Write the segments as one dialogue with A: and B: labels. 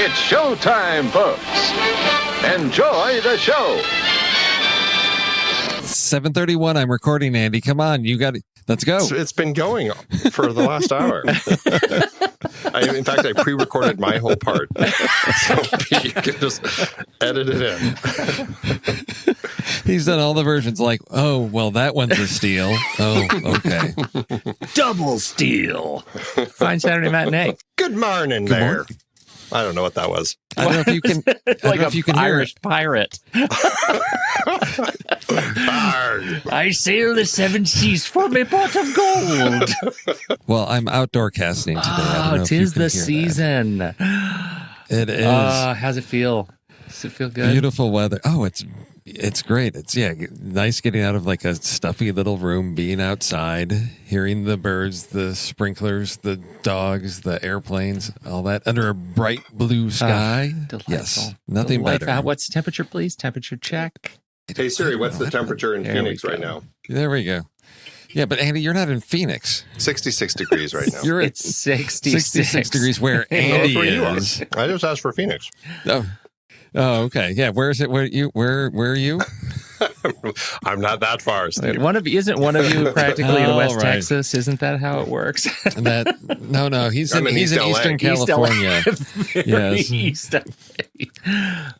A: It's showtime, folks. Enjoy the show.
B: 7:31. I'm recording, Andy. Come on, you got it. Let's go.
C: It's been going for the last hour. In fact, I pre-recorded my whole part, so you can just edit it in.
B: He's done all the versions. Like, oh, well, that one's a steal. Oh, okay.
D: Double steal. Fine Saturday matinee.
C: Good morning there.
B: Morning.
C: I don't know what that was.
B: I don't know if you can.
D: Like
B: if you can hear
D: Irish
B: it.
D: pirate. I sail the seven seas for my pot of gold.
B: Well, I'm outdoor casting today. I don't know if you
D: tis
B: can
D: the
B: hear
D: season.
B: that. It is
D: How's it feel? Does it feel good?
B: beautiful weather. Oh, it's great. It's nice getting out of like a stuffy little room, being outside, hearing the birds, the sprinklers, the dogs, the airplanes, all that under a bright blue sky.
D: Delightful.
B: Yes, nothing
D: Delightful.
B: better.
D: What's the temperature, please? Temperature check.
C: Hey Siri, what's the temperature in
D: There
C: Phoenix
D: we
C: right
D: go.
C: now?
B: There we go. Yeah, but Andy, you're not in Phoenix.
C: 66 degrees right now.
B: You're at
D: It's 66.
B: 66 degrees where
C: No, that's
B: Andy
C: where you are.
B: is.
C: I just asked for Phoenix.
B: Oh, okay. Yeah, where is it? Where are you?
C: I'm not that far, Steve.
D: Isn't one of you practically in
B: Oh,
D: West
B: right.
D: Texas? Isn't that how it works?
B: No, he's
C: I'm
B: in
C: in East LA.
B: Eastern California. Yes.
D: East LA.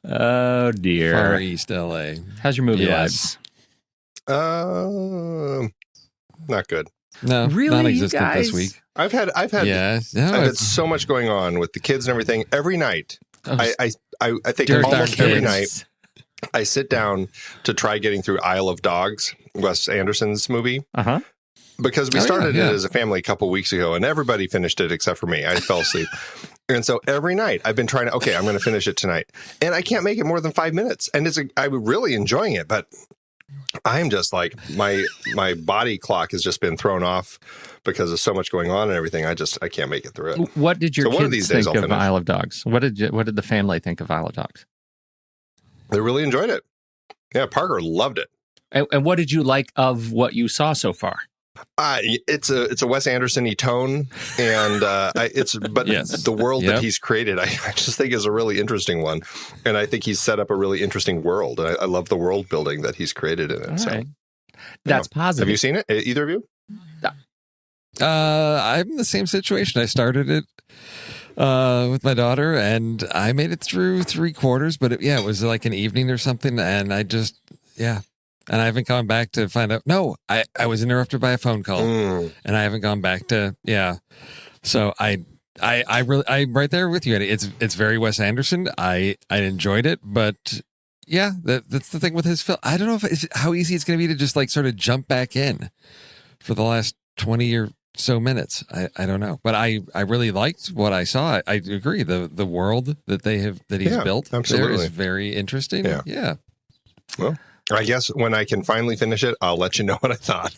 D: Oh dear.
B: Far East LA.
D: How's your movie
B: Yes.
C: Not good.
B: No,
D: Really,
B: non-existent
D: you guys?
B: this week.
C: I've had
B: Yeah, no,
C: I've had
B: it's
C: so much going on with the kids and everything. Every night,
D: lives?
C: I think
B: Dear
C: almost
B: darn
C: every
B: kids.
C: night I sit down to try getting through Isle of Dogs, Wes Anderson's movie,
D: Uh-huh.
C: because we
B: Oh, yeah,
C: started
B: yeah.
C: it as a family a couple weeks ago, and everybody finished it except for me. I fell asleep. And so every night I've been trying to, okay, I'm going to finish it tonight. And I can't make it more than 5 minutes. And I'm really enjoying it, but I'm just like, my body clock has just been thrown off because of so much going on and everything. I can't make it through it.
D: What did your
C: So one of
D: kids
C: these days
D: think
C: I'll
D: of
C: finish.
D: Isle of Dogs? What did the family think of Isle of Dogs?
C: They really enjoyed it. Yeah, Parker loved it.
D: And what did you like of what you saw so far?
C: It's a Wes Anderson-y tone, and
B: Yes.
C: the world
B: Yep.
C: that he's created, I just think is a really interesting one, and I think he's set up a really interesting world. And I love the world building that he's created in it.
D: All
C: So,
D: right. That's positive.
C: have you seen it? Either of you?
B: I'm in the same situation. I started it with my daughter, and I made it through 3/4. But it was like an evening or something, and and I haven't gone back to find out. No, I was interrupted by a phone call, and I haven't gone back to So I'm right there with you, Eddie. It's very Wes Anderson. I enjoyed it, but yeah, that's the thing with his film. I don't know how easy it's going to be to just like sort of jump back in for the last 20 or so minutes. I don't know, but I really liked what I saw. I agree. The world that he's built there
C: absolutely.
B: is very interesting. Yeah.
C: Well, I guess when I can finally finish it, I'll let you know what I thought.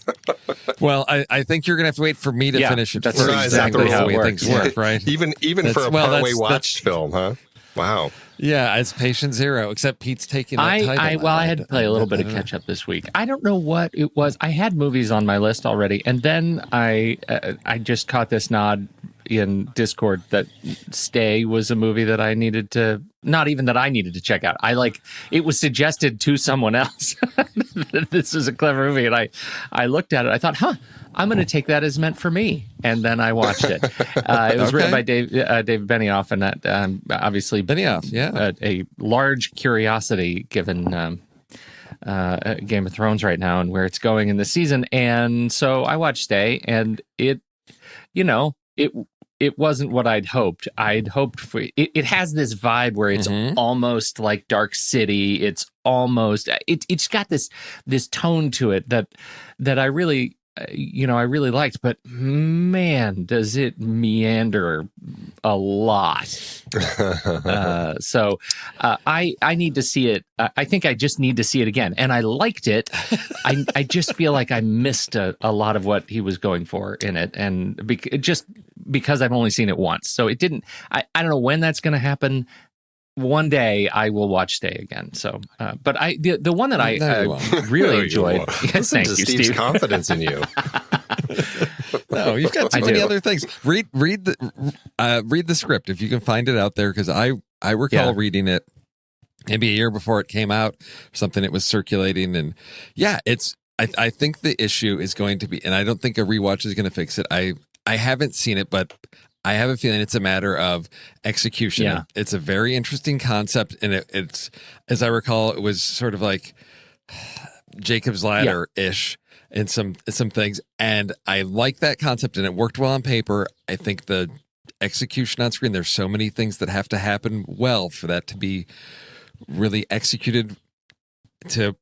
B: Well, I think you're gonna have to wait for me to finish it
D: that's
B: first.
D: exactly
B: That's
D: how
B: the
D: it
B: way
D: works.
B: things work, right?
C: even
B: That's-
C: for a
B: well,
C: partway
B: that's-
C: watched film, huh? Wow.
B: Yeah, it's patient zero. Except Pete's taking that title.
D: I had to play a little bit of catch up this week. I don't know what it was. I had movies on my list already, and then I just caught this nod in Discord that Stay was a movie that I needed to, not even that I needed to check out. It was suggested to someone else that this is a clever movie, and I looked at it. I thought, I'm going to take that as meant for me, and then I watched it. It was written by David Benioff, and that obviously
B: Benioff, yeah.
D: a large curiosity given Game of Thrones right now and where it's going in the season. And so I watched Stay, and it wasn't what I'd hoped. I'd hoped for it has this vibe where it's almost like Dark City. It's almost it's got this tone to it that I really I really liked, but man, does it meander a lot. So I need to see it. I think I just need to see it again. And I liked it. I just feel like I missed a lot of what he was going for in it. And just because I've only seen it once. So it didn't, I don't know when that's going to happen. One day I will watch Stay again. So, but the one that I really enjoyed. Yes,
C: Listen
D: thank
C: to
D: you,
C: Steve's
D: Steve.
C: confidence in you.
B: No, you've got so many other things. Read the script if you can find it out there, because I I recall reading it maybe a year before it came out, something it was circulating. And yeah, I think the issue is going to be, and I don't think a rewatch is going to fix it. I haven't seen it, but I have a feeling it's a matter of execution.
D: Yeah.
B: It's a very interesting concept. And it's, as I recall, it was sort of like Jacob's Ladder-ish in some things. And I like that concept, and it worked well on paper. I think the execution on screen, there's so many things that have to happen well for that to be really executed to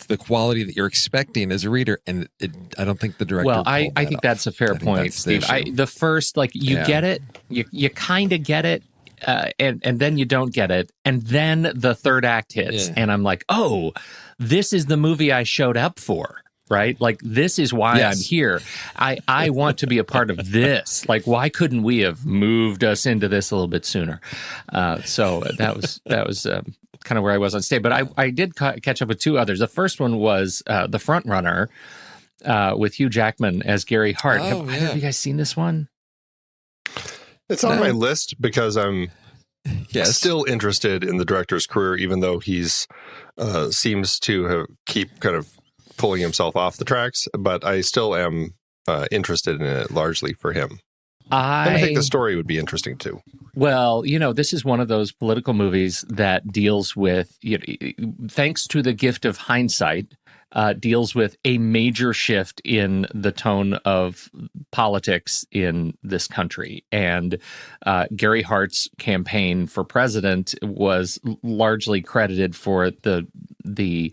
B: the quality that you're expecting as a reader. And I don't think the director.
D: Well, I think that's a fair point, Steve. The first, like, you get it, you kind of get it, and then you don't get it, and then the third act hits, and I'm like, oh, this is the movie I showed up for. Right? Like, this is why I'm here. I want to be a part of this. Like, why couldn't we have moved us into this a little bit sooner? So that was kind of where I was on stage. But I did catch up with two others. The first one was The Front Runner with Hugh Jackman as Gary Hart. Have you guys seen this one?
C: It's on my list because I'm still interested in the director's career, even though he's seems to keep kind of pulling himself off the tracks, but I still am interested in it largely for him. And I think the story would be interesting too.
D: Well, this is one of those political movies that deals with, thanks to the gift of hindsight, deals with a major shift in the tone of politics in this country. And Gary Hart's campaign for president was largely credited for the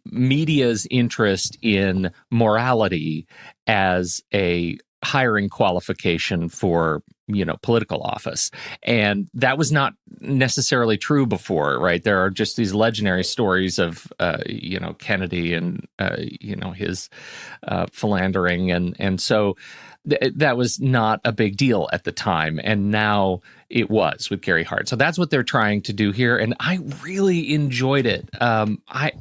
D: media's interest in morality as a hiring qualification for political office. And that was not necessarily true before, right? There are just these legendary stories of Kennedy and his philandering, and so that was not a big deal at the time, and now it was with Gary Hart. So that's what they're trying to do here, and I really enjoyed it.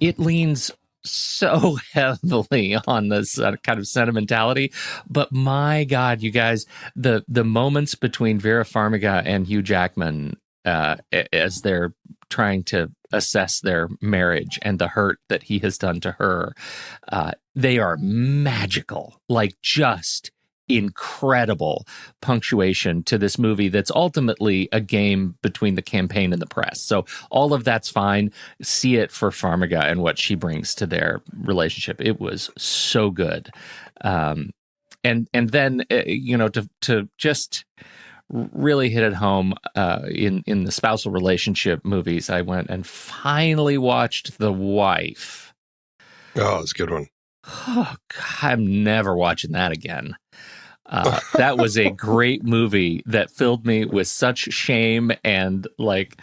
D: It leans so heavily on this kind of sentimentality, but my God, you guys, the moments between Vera Farmiga and Hugh Jackman as they're trying to assess their marriage and the hurt that he has done to her, they are magical, like just incredible punctuation to this movie that's ultimately a game between the campaign and the press. So all of that's fine. See it for Farmiga and what she brings to their relationship. It was so good. And then to just really hit it home in the spousal relationship movies, I went and finally watched The Wife.
C: Oh, it's a good one.
D: Oh, God, I'm never watching that again. That was a great movie that filled me with such shame and like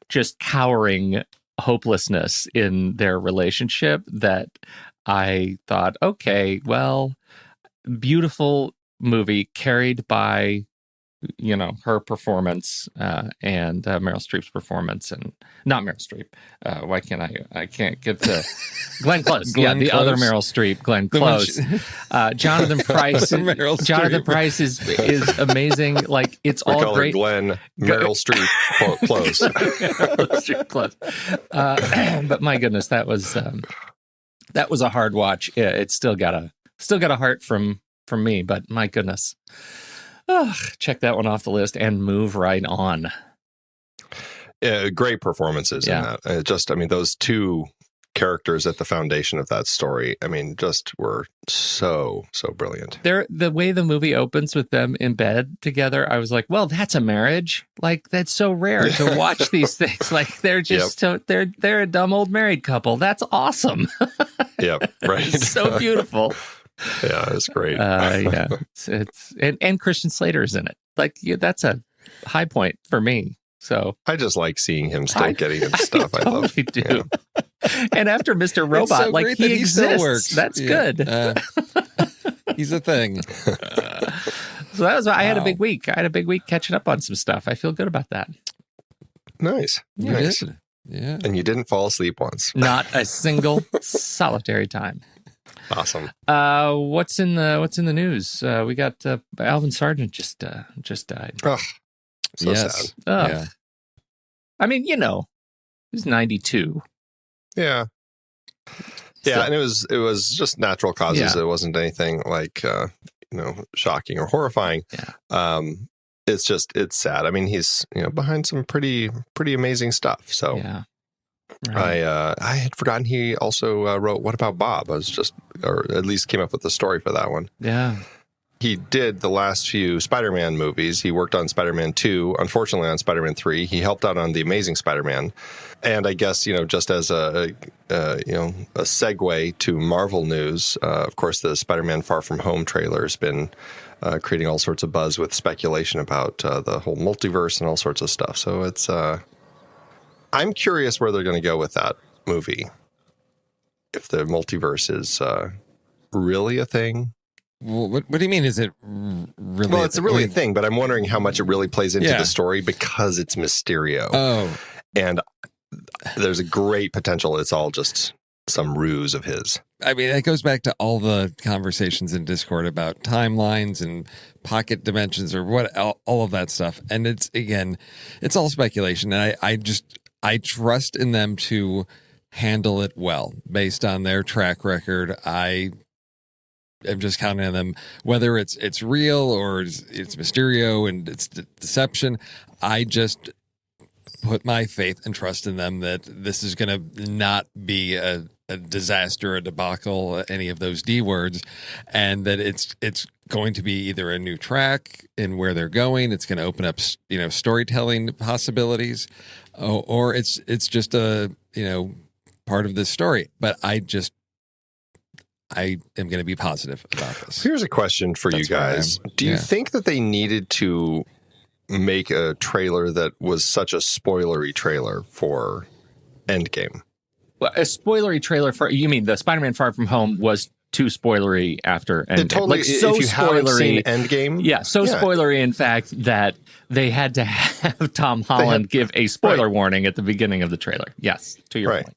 D: just cowering hopelessness in their relationship that I thought, okay, well, beautiful movie carried by her performance and Meryl Streep's performance, and not Meryl Streep. Why can't I can't get to Glenn Close. The other Meryl Streep, Glenn Close. Jonathan Price. Jonathan Price is amazing. Like, it's
C: we
D: all
C: call
D: great.
C: Her Glenn Meryl Streep Close.
D: Meryl Streep Close. But my goodness, that was a hard watch. Yeah, it's still got a heart from me. But my goodness. Check that one off the list and move right on.
C: Great performances in that. Those two characters at the foundation of that story, just were so brilliant.
D: The way the movie opens with them in bed together, I was like, well, that's a marriage. Like, that's so rare to watch these things. Like, they're just they're a dumb old married couple. That's awesome.
C: Yep, right.
D: It's so beautiful.
C: Yeah, it's great.
D: It's and Christian Slater's in it. Like, that's a high point for me. So
C: I just like seeing him still getting into stuff. I love.
D: Do. Yeah. And after Mr. Robot, like, he exists. Works. That's good.
B: He's a thing.
D: So that was. I had a big week. I had a big week catching up on some stuff. I feel good about that.
C: Nice.
B: Nice. Yeah.
C: And you didn't fall asleep once.
D: Not a single solitary time.
C: Awesome.
D: What's in the news? We got Alvin Sargent just died.
C: Oh, so sad.
D: Yeah. I mean, it was 92.
C: Yeah. Yeah, and it was just natural causes.
D: Yeah.
C: It wasn't anything like shocking or horrifying.
D: Yeah.
C: It's sad. I mean, he's behind some pretty amazing stuff. So
D: Yeah. Right.
C: I had forgotten he also wrote What About Bob? Or at least came up with the story for that one.
D: Yeah.
C: He did the last few Spider-Man movies. He worked on Spider-Man 2, unfortunately on Spider-Man 3. He helped out on The Amazing Spider-Man. And I guess, just as a segue to Marvel news, of course, the Spider-Man Far From Home trailer has been creating all sorts of buzz with speculation about the whole multiverse and all sorts of stuff. So it's, I'm curious where they're going to go with that movie. If the multiverse is really a thing.
B: Well, what do you mean? Is it really?
C: Well, it's really a thing, but I'm wondering how much it really plays into the story because it's Mysterio.
B: Oh,
C: and there's a great potential it's all just some ruse of his.
B: I mean, it goes back to all the conversations in Discord about timelines and pocket dimensions or all of that stuff. And it's all speculation. And I trust in them to handle it well based on their track record. I'm just counting on them, whether it's real or it's Mysterio and it's deception. I just put my faith and trust in them that this is going to not be a disaster, a debacle, any of those D words, and that it's going to be either a new track in where they're going. It's going to open up, storytelling possibilities, or it's just a part of this story. But I am going to be positive about this.
C: Here's a question for you guys. Do you think that they needed to make a trailer that was such a spoilery trailer for Endgame?
D: Well, a spoilery trailer for, you mean the Spider-Man Far From Home was too spoilery after Endgame?
C: Totally,
D: like, so
C: if you haven't seen Endgame.
D: Yeah, spoilery, in fact, that they had to have Tom Holland give a spoiler warning at the beginning of the trailer. Yes, to your point.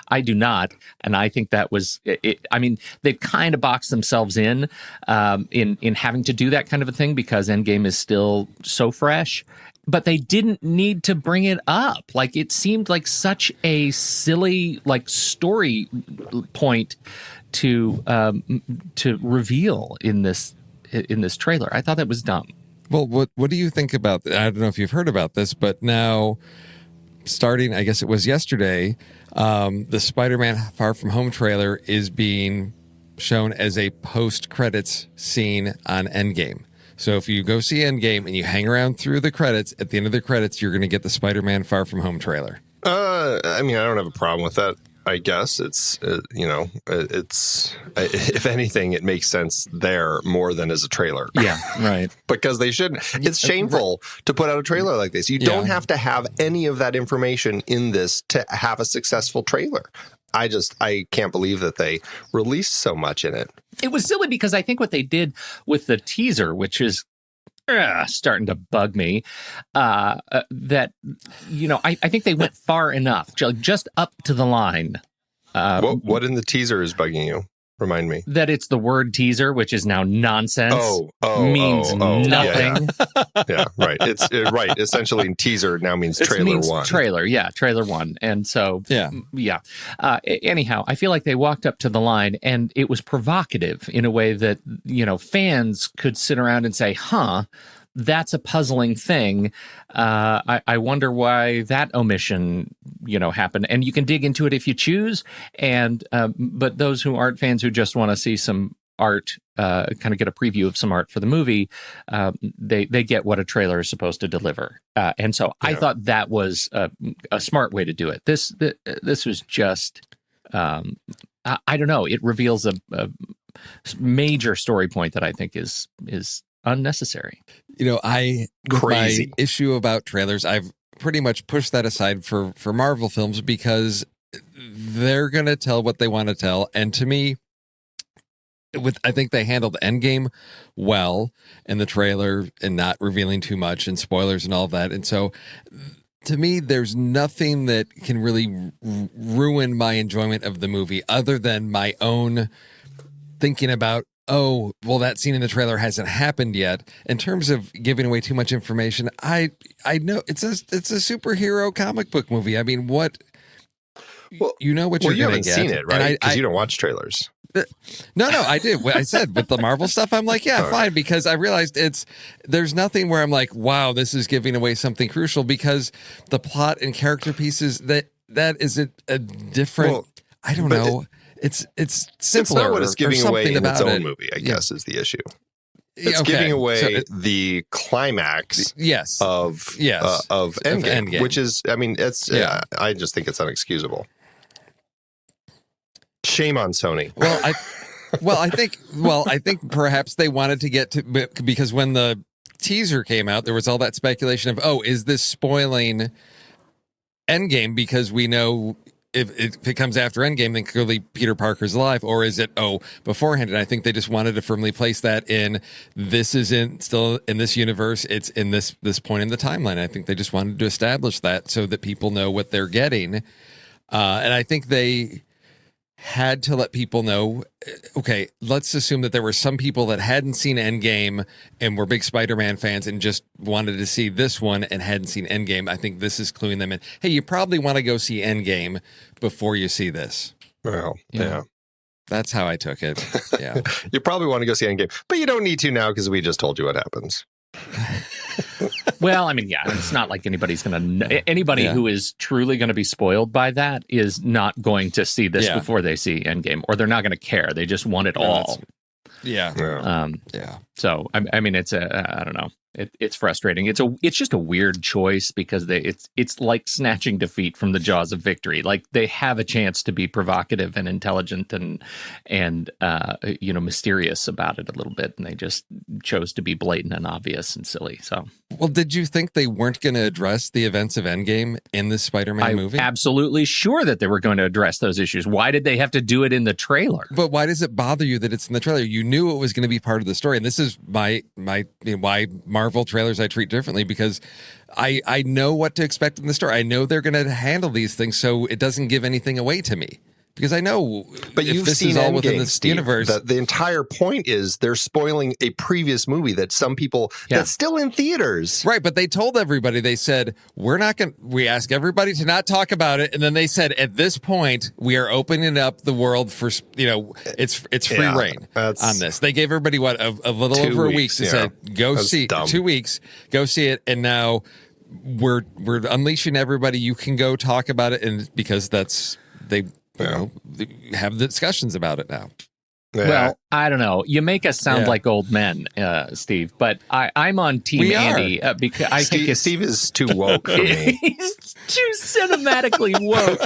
D: I do not, and I think that was it. I mean, they've kind of boxed themselves in having to do that kind of a thing because Endgame is still so fresh. But they didn't need to bring it up. Like, it seemed like such a silly story point to reveal in this trailer. I thought that was dumb.
B: Well, what do you think about? I don't know if you've heard about this, but now, starting, I guess it was yesterday, the Spider-Man Far From Home trailer is being shown as a post-credits scene on Endgame. So if you go see Endgame and you hang around through the credits, at the end of the credits, you're going to get the Spider-Man Far From Home trailer.
C: I mean, I don't have a problem with that. I guess it's if anything, it makes sense there more than as a trailer.
D: Yeah, right.
C: Because they shouldn't. It's shameful to put out a trailer like this. You don't have to have any of that information in this to have a successful trailer. I can't believe that they released so much in it.
D: It was silly because I think what they did with the teaser, which is starting to bug me, that, I think they went far enough, just up to the line.
C: What in the teaser is bugging you? Remind me.
D: That it's the word teaser, which is now nonsense. Means nothing.
C: Yeah, right. It's right. Essentially, teaser now means trailer one.
D: Trailer one. And so, anyhow, I feel like they walked up to the line and it was provocative in a way that, fans could sit around and say, that's a puzzling thing. I wonder why that omission, happened. And you can dig into it if you choose. And but those who aren't fans who just want to see some art, kind of get a preview of some art for the movie, they get what a trailer is supposed to deliver. And so I thought that was a smart way to do it. This was just, I don't know. It reveals a major story point that I think is unnecessary.
C: Crazy.
B: My issue about trailers, I've pretty much pushed that aside for Marvel films because they're going to tell what they want to tell. And to me, I think they handled Endgame well in the trailer and not revealing too much and spoilers and all of that. And so to me, there's nothing that can really ruin my enjoyment of the movie other than my own thinking about oh, well, that scene in the trailer hasn't happened yet. In terms of giving away too much information, I know it's a superhero comic book movie. I mean, what?
C: Well,
B: you know what you're
C: you
B: going to
C: haven't
B: get.
C: seen it, right? Because you don't watch trailers.
B: No, I did. What I said with the Marvel stuff, I'm like, yeah, fine, because I realized there's nothing where I'm like, wow, this is giving away something crucial, because the plot and character pieces that is a different.
C: Well,
B: I don't know. It's simpler.
C: It's not what it's giving away in its own
B: it.
C: movie, I guess, is the issue.
B: Yeah,
C: It's
B: okay.
C: giving away
B: So
C: the climax
B: yes.
C: of Endgame,
B: Endgame.
C: which is, I mean, it's. I just think it's unexcusable. Shame on Sony.
B: I think perhaps they wanted to get to, because when the teaser came out, there was all that speculation of, oh, is this spoiling Endgame? Because we know if it comes after Endgame, then clearly Peter Parker's alive, or is it, beforehand? And I think they just wanted to firmly place that in, this isn't still in this universe, it's in this point in the timeline. I think they just wanted to establish that so that people know what they're getting. And I think they had to let people know, okay, let's assume that there were some people that hadn't seen Endgame and were big Spider-Man fans and just wanted to see this one and hadn't seen Endgame. I think this is cluing them in. Hey, you probably want to go see Endgame before you see this.
C: Well, yeah.
B: That's how I took it. Yeah.
C: You probably want to go see Endgame, but you don't need to now because we just told you what happens.
D: Well, I mean, yeah, it's not like anybody's going to. Anybody who is truly going to be spoiled by that is not going to see this before they see Endgame, or they're not going to care. They just want it all.
B: Yeah.
D: So I mean, it's I don't know. It's frustrating. It's just a weird choice, because it's like snatching defeat from the jaws of victory. Like, they have a chance to be provocative and intelligent and mysterious about it a little bit, and they just chose to be blatant and obvious and silly. So,
B: well, did you think they weren't going to address the events of Endgame in this Spider-Man movie?
D: I'm absolutely sure that they were going to address those issues. Why did they have to do it in the trailer?
B: But why does it bother you that it's in the trailer? You knew it was going to be part of the story, and this is why Marvel trailers I treat differently, because I know what to expect in the story. I know they're going to handle these things so it doesn't give anything away to me, because I know.
C: But
B: if
C: you've
B: this
C: seen
B: is all
C: Endgame,
B: within this
C: Steve.
B: universe.
C: The entire point is they're spoiling a previous movie that some people that's still in theaters.
B: Right, but they told everybody, they said, we ask everybody to not talk about it, and then they said, at this point, we are opening up the world for, it's free reign on this. They gave everybody, a little over a week to say, go see, 2 weeks, go see it, and now we're unleashing everybody. You can go talk about it, and because they have discussions about it now.
C: Yeah.
D: Well, I don't know. You make us sound like old men, Steve, but I'm on Team Andy because I think
C: Steve is too woke for me.
D: He's too cinematically woke.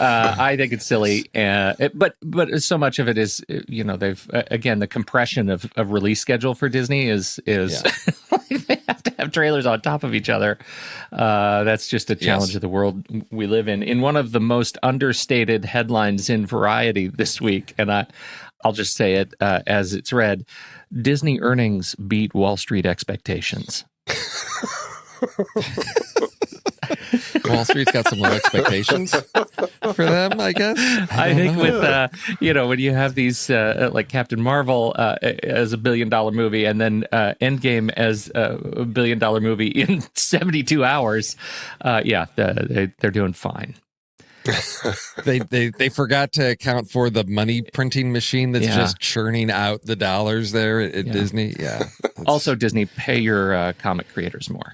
D: I think it's silly, but so much of it is, they've again, the compression of release schedule for Disney is they have to have trailers on top of each other. That's just a challenge of the world we live in. In one of the most understated headlines in Variety this week, and I'll just say it as it's read: Disney earnings beat Wall Street expectations.
B: Wall Street's got some low expectations for them, I guess.
D: I think with when you have these like Captain Marvel as $1 billion movie, and then Endgame as a $1 billion movie in 72 hours, they're doing fine.
B: They forgot to account for the money printing machine that's just churning out the dollars there at Disney. Yeah.
D: Also, Disney, pay your comic creators more.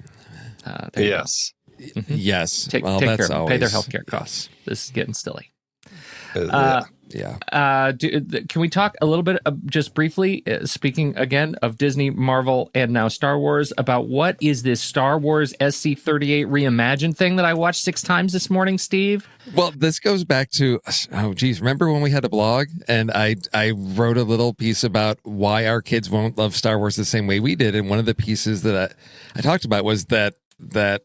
C: Yes.
B: Mm-hmm. Yes.
D: Take care. Pay their healthcare costs. This is getting silly. Can we talk a little bit, just briefly, speaking again of Disney, Marvel, and now Star Wars, about what is this Star Wars SC-38 Reimagined thing that I watched 6 times this morning, Steve?
B: Well, this goes back to, remember when we had a blog and I wrote a little piece about why our kids won't love Star Wars the same way we did, and one of the pieces that I talked about was that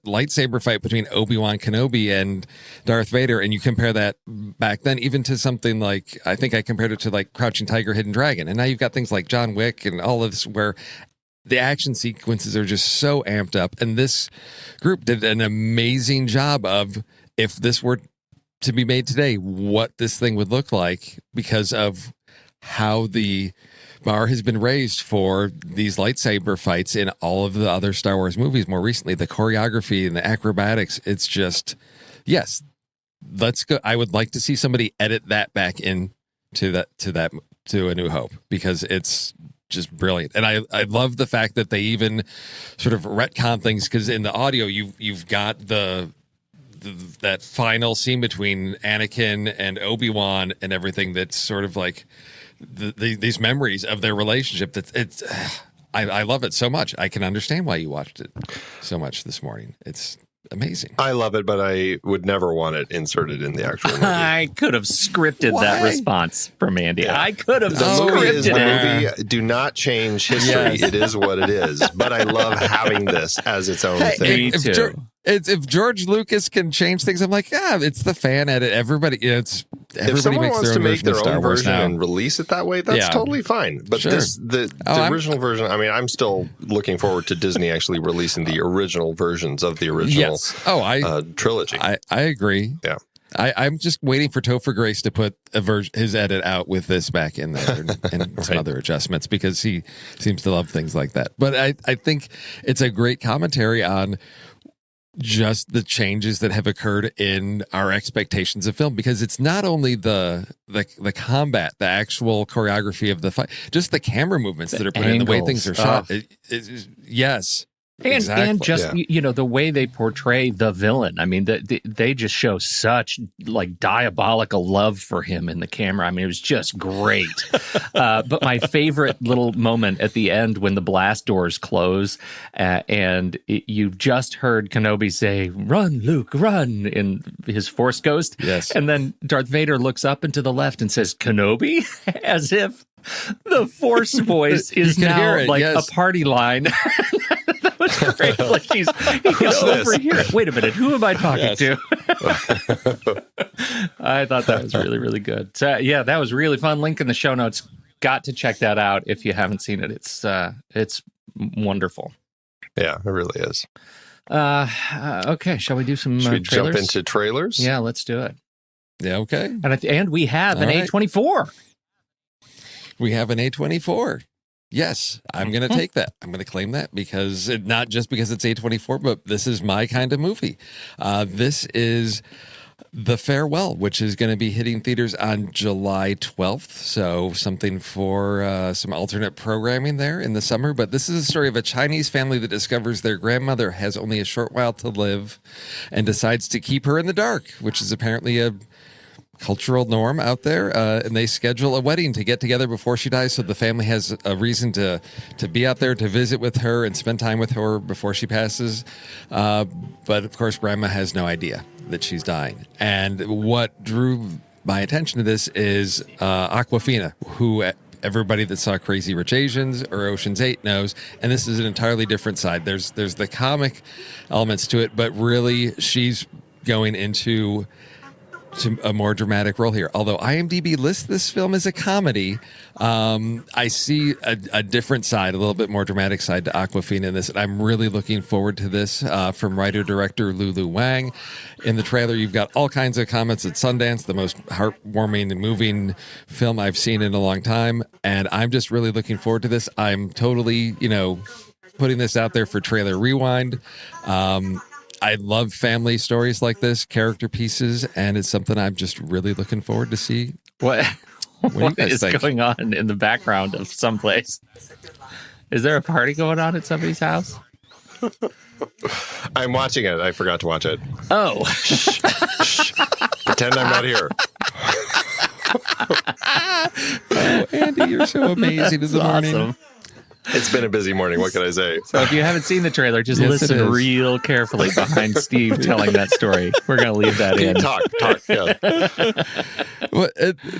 B: lightsaber fight between Obi-Wan Kenobi and Darth Vader, and you compare that back then even to something like, I think I compared it to like Crouching Tiger, Hidden Dragon, and now you've got things like John Wick and all of this where the action sequences are just so amped up, and this group did an amazing job of, if this were to be made today, what this thing would look like, because of how the bar has been raised for these lightsaber fights in all of the other Star Wars movies more recently. The choreography and the acrobatics, it's just, yes, let's go. I would like to see somebody edit that back in to A New Hope, because it's just brilliant. And I love the fact that they even sort of retcon things, because in the audio you've got that final scene between Anakin and Obi-Wan and everything, that's sort of like these memories of their relationship. I love it so much. I can understand why you watched it so much this morning. It's amazing.
C: I love it, but I would never want it inserted in the actual movie.
D: I could have scripted that response from Andy. Yeah. I could have
C: the movie
D: scripted
C: is the movie. Do not change history.
B: Yes.
C: It is what it is. But I love having this as its own thing.
D: Me too.
B: If George Lucas can change things, I'm like, yeah, it's the fan edit. Everybody, everybody
C: if someone
B: makes
C: wants
B: their
C: to
B: own
C: make their
B: Star
C: own
B: Wars
C: version
B: now.
C: and release it that way, that's totally fine. But
B: Sure.
C: the original version, I mean, I'm still looking forward to Disney actually releasing the original versions of the original trilogy.
B: I agree.
C: Yeah.
B: I'm just waiting for Topher Grace to put his edit out with this back in there and some other adjustments, because he seems to love things like that. But I think it's a great commentary on just the changes that have occurred in our expectations of film, because it's not only the combat, the actual choreography of the fight, just the camera movements that are put in, the way things are shot. Yes.
D: And just the way they portray the villain. I mean, they just show such like diabolical love for him in the camera. I mean, it was just great. But my favorite little moment at the end, when the blast doors close, and you just heard Kenobi say, "Run, Luke, run!" in his Force Ghost.
B: Yes,
D: and then Darth Vader looks up and to the left and says, "Kenobi," as if the Force voice is now a party line. That was great. Like he goes over here. Wait a minute, who am I talking to? I thought that was really, really good. So, yeah, that was really fun. Link in the show notes. Got to check that out if you haven't seen it. It's wonderful.
C: Yeah, it really is.
D: Okay, shall we do some
C: Should we
D: trailers?
C: jump into trailers?
D: Yeah, let's do it.
B: Yeah, okay.
D: And we have an A24.
B: We have an A24. Yes, I'm going to take that. I'm going to claim that, because not just because it's A24, but this is my kind of movie. This is The Farewell, which is going to be hitting theaters on July 12th. So something for some alternate programming there in the summer. But this is a story of a Chinese family that discovers their grandmother has only a short while to live and decides to keep her in the dark, which is apparently a cultural norm out there, and they schedule a wedding to get together before she dies, so the family has a reason to be out there to visit with her and spend time with her before she passes. But of course, Grandma has no idea that she's dying. And what drew my attention to this is Awkwafina, who everybody that saw Crazy Rich Asians or Ocean's 8 knows, and this is an entirely different side. There's the comic elements to it, but really she's going into a more dramatic role here. Although IMDb lists this film as a comedy, I see a different side, a little bit more dramatic side to Awkwafina in this. And I'm really looking forward to this from writer-director Lulu Wang. In the trailer, you've got all kinds of comments at Sundance, the most heartwarming and moving film I've seen in a long time. And I'm just really looking forward to this. I'm totally, putting this out there for Trailer Rewind. I love family stories like this, character pieces, and it's something I'm just really looking forward to see.
D: What is going on in the background of someplace? Is there a party going on at somebody's house?
C: I'm watching it. I forgot to watch it.
D: Oh.
C: Shh. Pretend I'm not here.
B: Oh, Andy, you're so amazing in the morning.
D: Awesome.
C: It's been a busy morning. What can I say?
D: So if you haven't seen the trailer, just listen real carefully behind Steve telling that story. We're going to leave that in.
C: Talk. Yeah.
B: Well,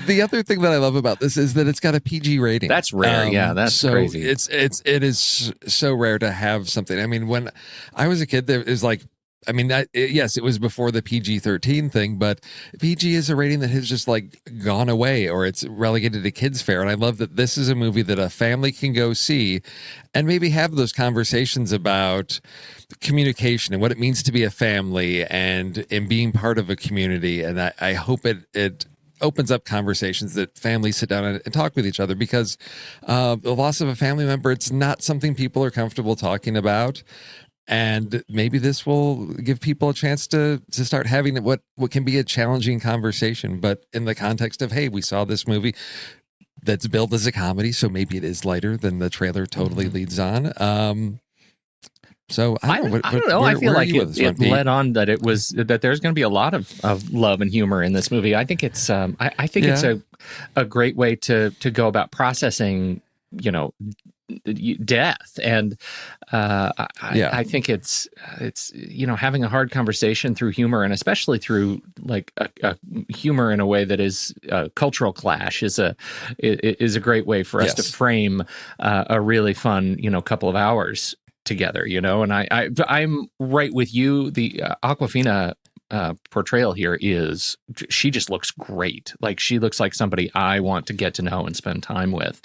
B: the other thing that I love about this is that it's got a PG rating.
D: That's rare. That's crazy.
B: It is so rare to have something. I mean, when I was a kid, there is like, yes, it was before the PG-13 thing, but PG is a rating that has just like gone away, or it's relegated to kids' fare. And I love that this is a movie that a family can go see and maybe have those conversations about communication and what it means to be a family and being part of a community. And I hope it opens up conversations that families sit down and talk with each other, because the loss of a family member, it's not something people are comfortable talking about. And maybe this will give people a chance to start having what can be a challenging conversation, but in the context of, hey, we saw this movie that's billed as a comedy, so maybe it is lighter than the trailer totally leads on. So I don't know.
D: I feel like it led on that that there's going to be a lot of love and humor in this movie. I think it's I think it's a great way to go about processing, death, and I think it's having a hard conversation through humor, and especially through like a humor in a way that is cultural clash is a great way for us to frame a really fun couple of hours together, and I'm right with you. The Awkwafina portrayal here she just looks great. Like, she looks like somebody I want to get to know and spend time with.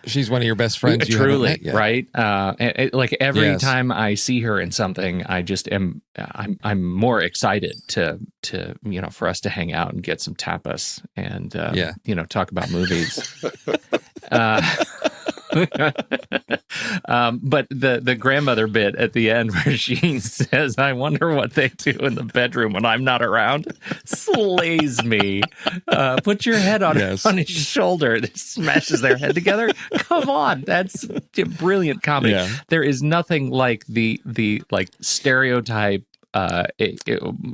B: She's one of your best friends.
D: Truly, right? Like every time I see her in something, I just I'm more excited to for us to hang out and get some tapas and talk about movies. But the grandmother bit at the end where she says, "I wonder what they do in the bedroom when I'm not around," slays me. Put your head on his shoulder. It smashes their head together. Come on, that's a brilliant comedy. Yeah. There is nothing like the like stereotype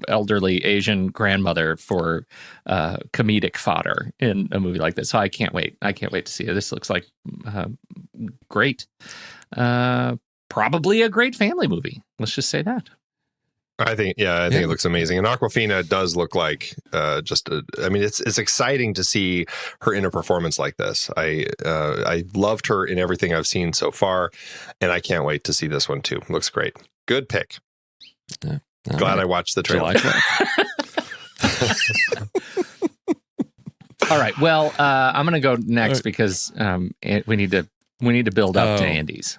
D: elderly Asian grandmother for comedic fodder in a movie like this. So I can't wait. To see it. This looks like great. Probably a great family movie. Let's just say that.
C: I think it looks amazing. And Awkwafina does look like it's exciting to see her in a performance like this. I loved her in everything I've seen so far, and I can't wait to see this one too. Looks great. Good pick. Yeah. Glad I watched the trailer.
D: All right. Well, I'm going to go next because we need to build up to Andy's.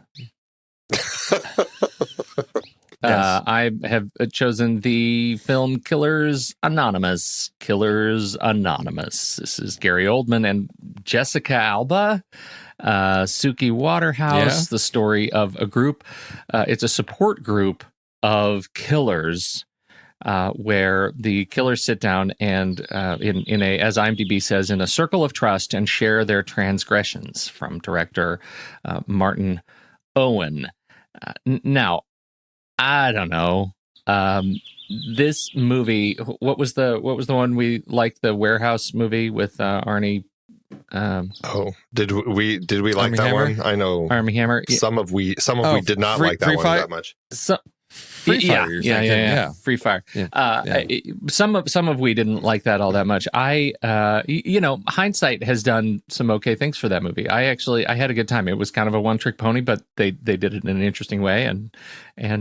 D: I have chosen the film Killers Anonymous. This is Gary Oldman and Jessica Alba. Suki Waterhouse. The story of a group. It's a support group of killers, where the killers sit down and in a, as IMDb says, in a circle of trust and share their transgressions. From director Martin Owen. Now, I don't know. This movie, what was the one we liked? The warehouse movie with Arnie.
C: Did we like
B: Armie
C: that
B: Hammer?
C: one? I know
D: Armie Hammer.
C: Some of we did not like that one that much.
B: Free Fire.
D: Yeah. Free Fire. Some of we didn't like that all that much. Hindsight has done some okay things for that movie. I had a good time. It was kind of a one-trick pony, but they did it in an interesting way, and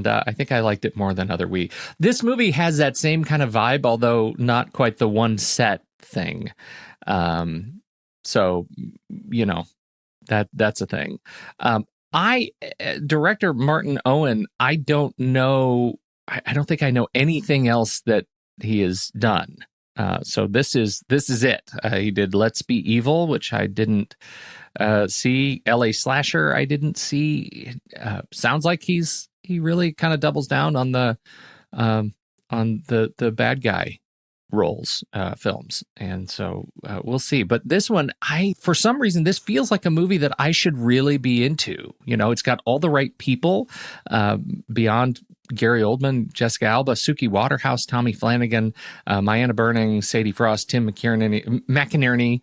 D: I think I liked it more than other we. This movie has that same kind of vibe, although not quite the one set thing. So that's a thing. Director Martin Owen, I don't know. I don't think I know anything else that he has done. So this is it. He did Let's Be Evil, which I didn't see. L.A. Slasher, I didn't see. Sounds like he really kind of doubles down on the bad guy roles, films, and so we'll see. But this one, for some reason, this feels like a movie that I should really be into. It's got all the right people beyond Gary Oldman, Jessica Alba, Suki Waterhouse, Tommy Flanagan, Mayanna Burning, Sadie Frost, Tim McInerney,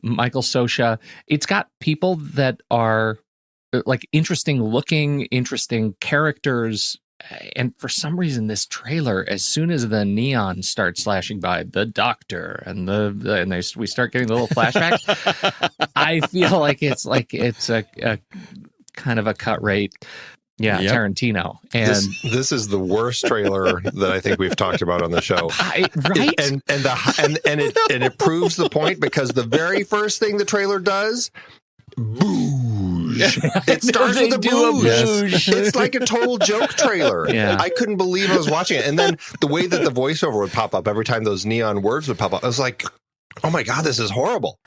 D: Michael Sosha. It's got people that are like interesting looking, interesting characters. And for some reason, this trailer, as soon as the neon starts flashing by, the doctor and we start getting the little flashbacks, I feel like it's a kind of a cut rate. Yeah, yep. Tarantino. And
C: this is the worst trailer that I think we've talked about on the show.
D: Right?
C: And it proves the point, because the very first thing the trailer does, booze. booge. It starts with a booge. It's like a total joke trailer.
D: Yeah.
C: I couldn't believe I was watching it. And then the way that the voiceover would pop up every time those neon words would pop up, I was like, oh my God, this is horrible.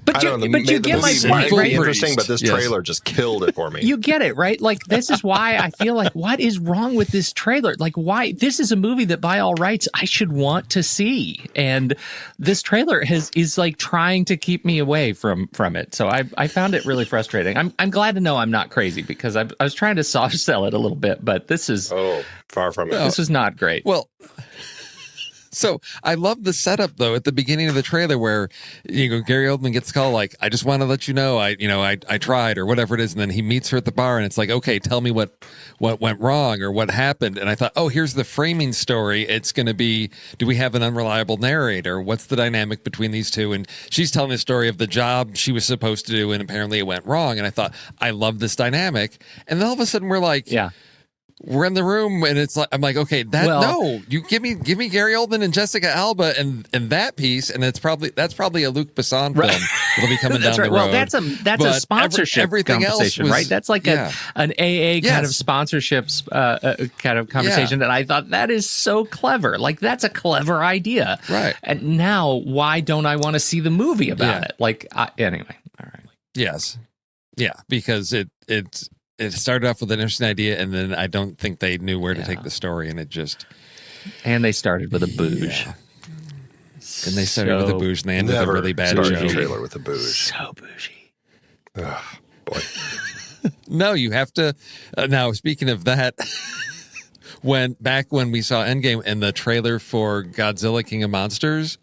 D: But you get my point,
C: right?
D: right?
C: Interesting, but this trailer just killed it for me.
D: You get it, right? Like, this is why I feel like, what is wrong with this trailer? Like, why? This is a movie that, by all rights, I should want to see, and this trailer is like trying to keep me away from it. So I found it really frustrating. I'm glad to know I'm not crazy, because I was trying to soft sell it a little bit, but this is
C: far from it.
D: This was not great.
B: Well. So I love the setup though at the beginning of the trailer where Gary Oldman gets the call like, I just want to let you know I tried or whatever it is, and then he meets her at the bar and it's like, okay, tell me what went wrong or what happened. And I thought, oh, here's the framing story. It's going to be, do we have an unreliable narrator? What's the dynamic between these two? And she's telling the story of the job she was supposed to do and apparently it went wrong. And I thought, I love this dynamic. And then all of a sudden we're like,
D: yeah.
B: We're in the room and it's like, I'm like, okay, no, you give me Gary Oldman and Jessica Alba and that piece, and that's probably a Luc Besson film that'll be coming down the road.
D: Well, that's a sponsorship
B: everything
D: conversation,
B: else was,
D: right? That's like an AA kind of sponsorships kind of conversation that I thought that is so clever. Like, that's a clever idea,
B: right?
D: And now, why don't I want to see the movie about it? Like, anyway, all right.
B: Yes, yeah, because it started off with an interesting idea, and then I don't think they knew where to take the story, and it just...
D: And they started with a booge.
B: Yeah. And they started with a booge, and they ended with a really bad
C: joke.
B: joke.
C: Trailer with a booge.
D: So bougie.
C: Oh, boy.
B: No, you have to... now, speaking of that, back when we saw Endgame and the trailer for Godzilla King of Monsters...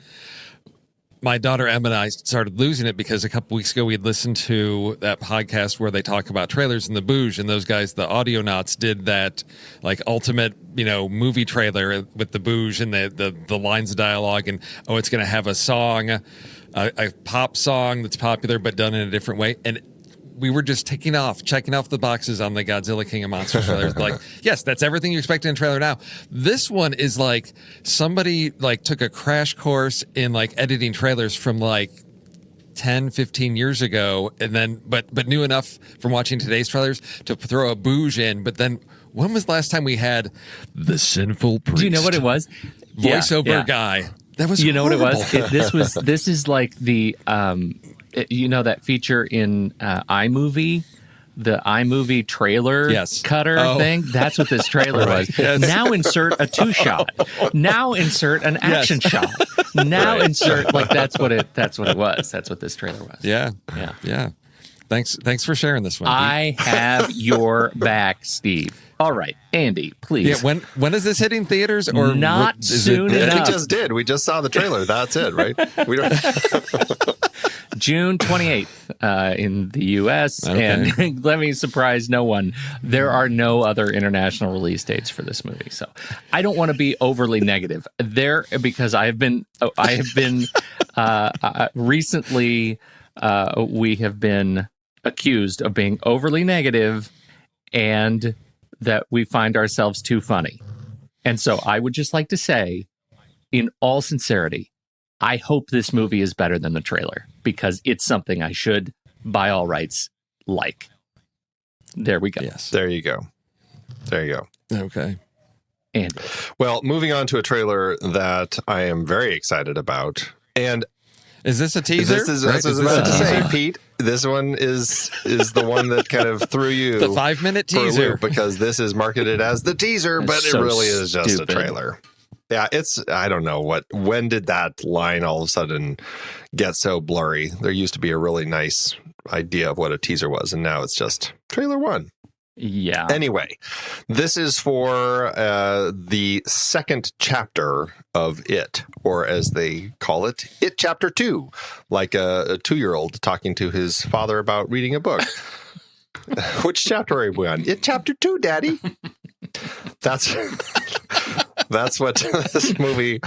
B: My daughter Emma and I started losing it because a couple weeks ago we had listened to that podcast where they talk about trailers and the booge, and those guys, the Audionauts, did that like ultimate, movie trailer with the booge and the lines of dialogue, and it's going to have a song, a pop song that's popular but done in a different way, and we were just checking off the boxes on the Godzilla King of Monsters trailer. Like, yes, that's everything you expect in a trailer now. This one is like somebody like took a crash course in like editing trailers from like 10, 15 years ago, and then but knew enough from watching today's trailers to throw a booge in. But then when was the last time we had the sinful priest?
D: Do you know what it was?
B: Voiceover guy. That was
D: what it was?
B: horrible.
D: This is like the that feature in iMovie, the iMovie trailer cutter thing. That's what this trailer was.
B: Yes.
D: Now insert a 2-shot. Now insert an action shot. Now insert that's what it was. That's what this trailer was.
B: Yeah. Thanks for sharing this one.
D: I have your back, Steve. All right, Andy, please.
B: Yeah, when is this hitting theaters? Or
D: not soon enough?
C: We just did. We just saw the trailer. That's it, right? We don't.
D: June 28th in the U.S.
B: Okay.
D: And let me surprise no one. There are no other international release dates for this movie, so I don't want to be overly negative there, because I have been recently. We have been accused of being overly negative, and that we find ourselves too funny. And so I would just like to say, in all sincerity, I hope this movie is better than the trailer, because it's something I should, by all rights, like. There we go.
B: Yes.
C: There you go.
B: Okay.
D: Andy.
C: Well, moving on to a trailer that I am very excited about. And
B: is this a teaser?
C: This is, I was about to say, Pete, this one is the one that kind of threw you
B: the 5-minute teaser,
C: because this is marketed as the teaser, but it really is just a trailer. Yeah, I don't know when did that line all of a sudden get so blurry? There used to be a really nice idea of what a teaser was, and now it's just trailer 1.
D: Yeah.
C: Anyway, this is for the second chapter of It, or as they call it, It Chapter 2, like a 2-year-old talking to his father about reading a book. Which chapter are we on? It Chapter 2, Daddy. That's what this movie.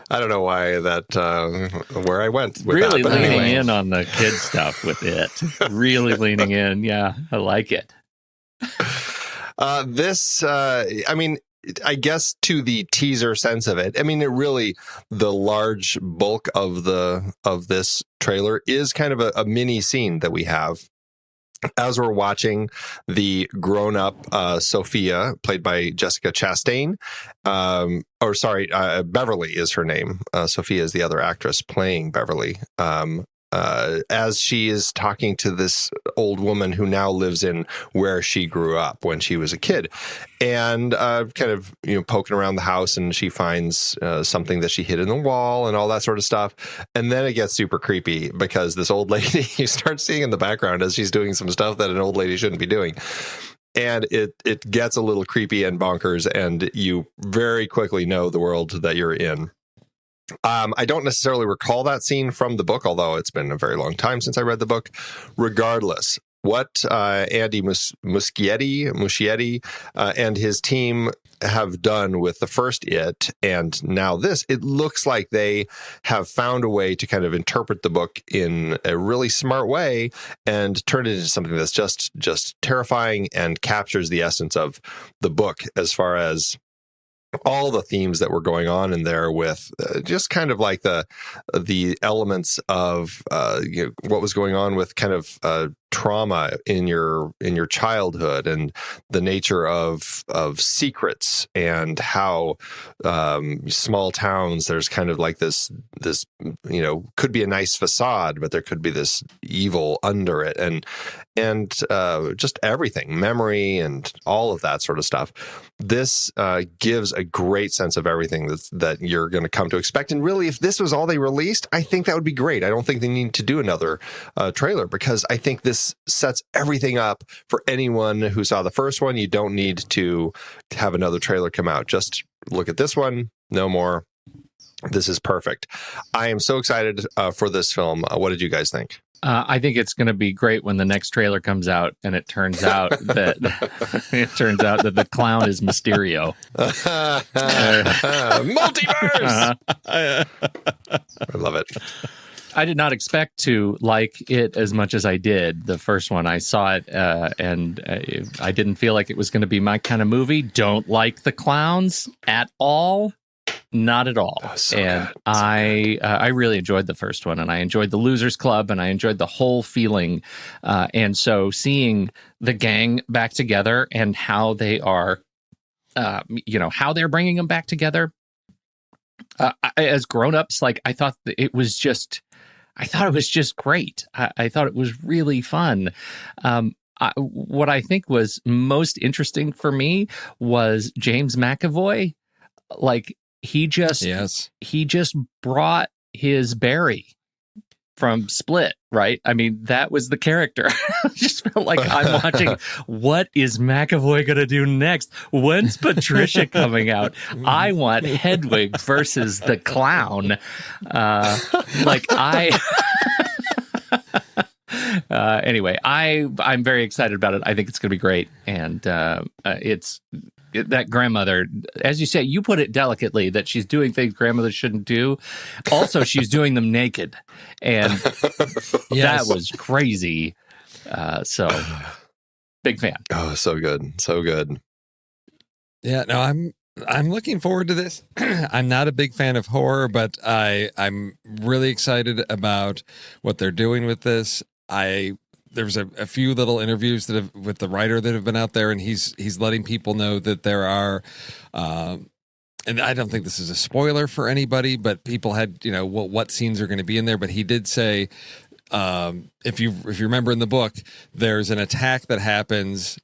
C: I don't know why where I went with
D: really
C: that. But
D: leaning
C: anyway.
D: in on the kid stuff with it. Really leaning in. Yeah, I like it.
C: I guess to the teaser sense of it, I mean, the large bulk of this trailer is kind of a mini scene that we have as we're watching the grown-up Sophia, played by Jessica Chastain, Beverly is her name. Sophia is the other actress playing Beverly. As she is talking to this old woman who now lives in where she grew up when she was a kid, and kind of poking around the house, and she finds something that she hid in the wall and all that sort of stuff, and then it gets super creepy because this old lady you start seeing in the background as she's doing some stuff that an old lady shouldn't be doing. And it gets a little creepy and bonkers, and you very quickly know the world that you're in. I don't necessarily recall that scene from the book, although it's been a very long time since I read the book. Regardless, what Andy Muschietti and his team have done with the first It and now this, it looks like they have found a way to kind of interpret the book in a really smart way and turn it into something that's just terrifying and captures the essence of the book as far as all the themes that were going on in there, with just kind of like the elements of what was going on with kind of trauma in your childhood, and the nature of secrets, and how small towns, there's kind of like this could be a nice facade, but there could be this evil under it, and just everything, memory and all of that sort of stuff. This gives a great sense of everything that you're going to come to expect. And really, if this was all they released, I think that would be great. I don't think they need to do another trailer, because I think this sets everything up for anyone who saw the first one. You don't need to have another trailer come out. Just look at this one, no more. This is perfect. I am so excited for this film. What did you guys think?
D: I think it's going to be great when the next trailer comes out and it turns out that the clown is Mysterio.
C: Multiverse. I love it.
D: I did not expect to like it as much as I did the first one. I saw it and I didn't feel like it was going to be my kind of movie. Don't like the clowns at all. Not at all.
C: Oh, so
D: and
C: good.
D: I really enjoyed the first one, and I enjoyed the Losers Club, and I enjoyed the whole feeling. And so seeing the gang back together and how they are, how they're bringing them back together as grown-ups, like I thought it was just great. I thought it was really fun. What I think was most interesting for me was James McAvoy. Like, he just brought his Barry from Split, right? I mean, that was the character. I just felt like I'm watching, what is McAvoy going to do next? When's Patricia coming out? I want Hedwig versus the clown. Anyway, I'm very excited about it. I think it's going to be great. And that grandmother, as you say, you put it delicately, that she's doing things grandmothers shouldn't do. Also, she's doing them naked. And that was crazy. So, big fan.
C: Oh, so good. So good.
B: Yeah, no, I'm looking forward to this. I'm not a big fan of horror, but I'm really excited about what they're doing with this. There's a few little interviews with the writer that have been out there, and he's letting people know that there are, and I don't think this is a spoiler for anybody, but people had, what scenes are going to be in there. But he did say, if you remember in the book, there's an attack that happens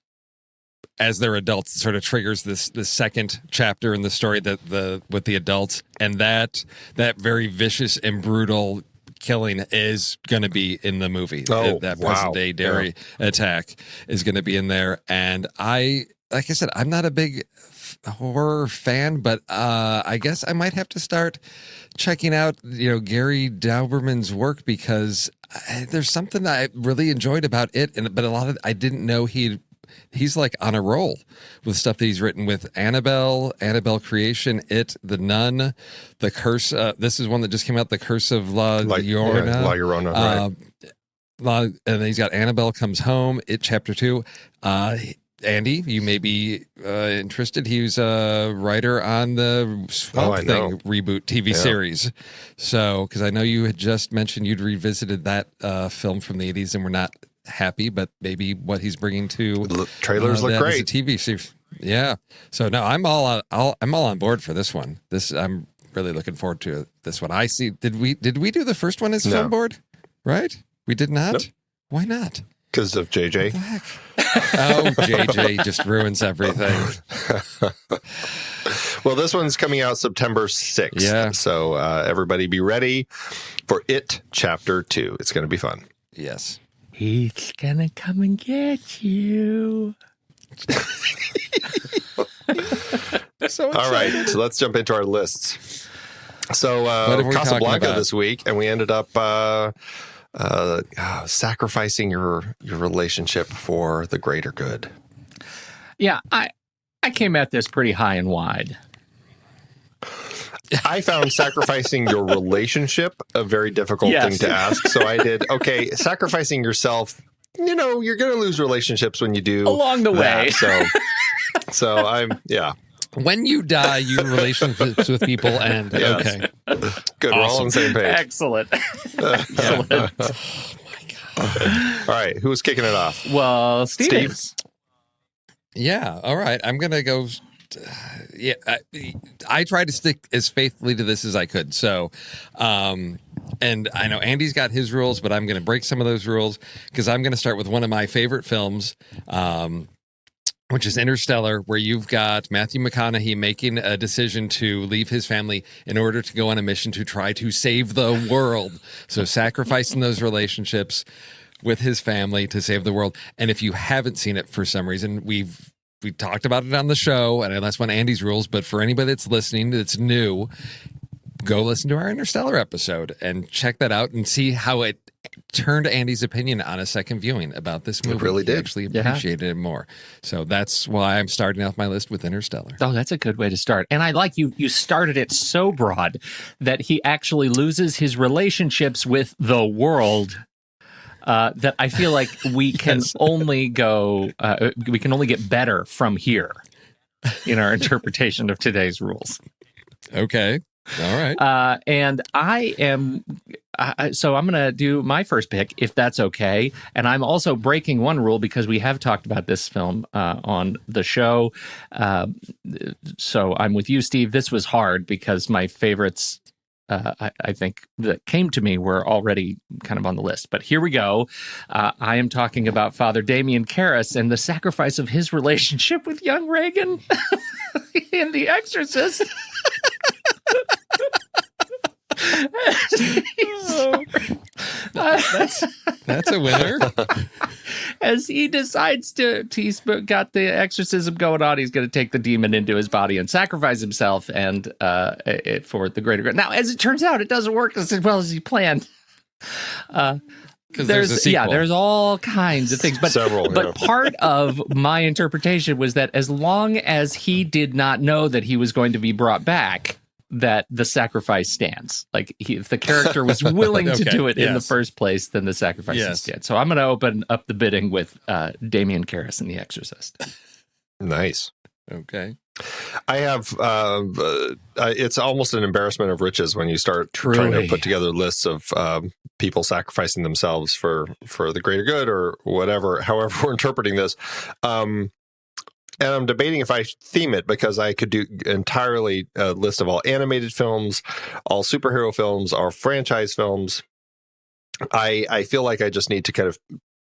B: as they're adults, it sort of triggers this second chapter in the story with the adults, and that very vicious and brutal killing is going to be in the movie. That present day dairy attack is going to be in there. And like I said, I'm not a big horror fan, but I guess I might have to start checking out, Gary Dauberman's work, because there's something that I really enjoyed about it. But a lot of, I didn't know he's like on a roll with stuff that he's written with Annabelle Creation, It, The Nun, The Curse. This is one that just came out, The Curse of La Llorona.
C: La Llorona, right.
B: And then he's got Annabelle Comes Home, It Chapter 2. Andy, you may be interested. He was a writer on the Swamp Thing reboot TV series. So, because I know you had just mentioned you'd revisited that film from the 80s and were not happy, but maybe what he's bringing to
C: trailers look great.
B: As a TV series. Yeah. So no, I'm all on board for this one. I'm really looking forward to this one. I see. Did we do the first one as a film board? Right? We did not.
C: Nope.
B: Why not?
C: Because of JJ.
B: What the heck? Oh, JJ just ruins everything.
C: Well, this one's coming out September 6th.
B: Yeah.
C: So everybody be ready for It Chapter 2. It's going to be fun.
B: Yes.
D: He's gonna come and get you.
B: So
C: all right, so let's jump into our lists. So
B: we
C: Casablanca this week, and we ended up sacrificing your relationship for the greater good.
D: Yeah, I came at this pretty high and wide.
C: I found sacrificing your relationship a very difficult thing to ask. So I did, sacrificing yourself, you're going to lose relationships when you do.
D: Along the way.
C: So I'm,
B: When you die, your relationships with people end.
C: Yes.
B: Okay.
C: Good. We're all on the same page.
D: Excellent.
B: Oh, my God.
C: All right. Who's kicking it off?
D: Well, Steve.
B: Yeah. All right. I'm going to go. I tried to stick as faithfully to this as I could. So, and I know Andy's got his rules, but I'm going to break some of those rules because I'm going to start with one of my favorite films, which is Interstellar, where you've got Matthew McConaughey making a decision to leave his family in order to go on a mission to try to save the world. So sacrificing those relationships with his family to save the world. And if you haven't seen it for some reason, we talked about it on the show, and that's one of Andy's rules. But for anybody that's listening that's new, go listen to our Interstellar episode and check that out and see how it turned Andy's opinion on a second viewing about this movie.
C: It really did.
B: He actually appreciated it more. So that's why I'm starting off my list with Interstellar.
D: Oh, that's a good way to start. And I like you started it so broad that he actually loses his relationships with the world. That I feel like we can only get better from here in our interpretation of today's rules.
B: Okay. All right.
D: And so I'm going to do my first pick, if that's okay. And I'm also breaking one rule because we have talked about this film on the show. So I'm with you, Steve. This was hard because my favorites, I think, that came to me were already kind of on the list. But here we go. I am talking about Father Damien Karras and the sacrifice of his relationship with young Reagan in The Exorcist.
B: That's a winner.
D: As he decides he's got the exorcism going on, he's going to take the demon into his body and sacrifice himself and for the greater good. Now, as it turns out, it doesn't work as well as he planned. There's all kinds of things, but part of my interpretation was that as long as he did not know that he was going to be brought back, that the sacrifice stands. Like if the character was willing to do it in the first place, then the sacrifice stands. So I'm going to open up the bidding with Damien Karras in The Exorcist.
C: Nice.
B: Okay.
C: I have, it's almost an embarrassment of riches when you start trying to put together lists of people sacrificing themselves for the greater good or whatever, however we're interpreting this. And I'm debating if I theme it because I could do entirely a list of all animated films, all superhero films, all franchise films. I feel like I just need to kind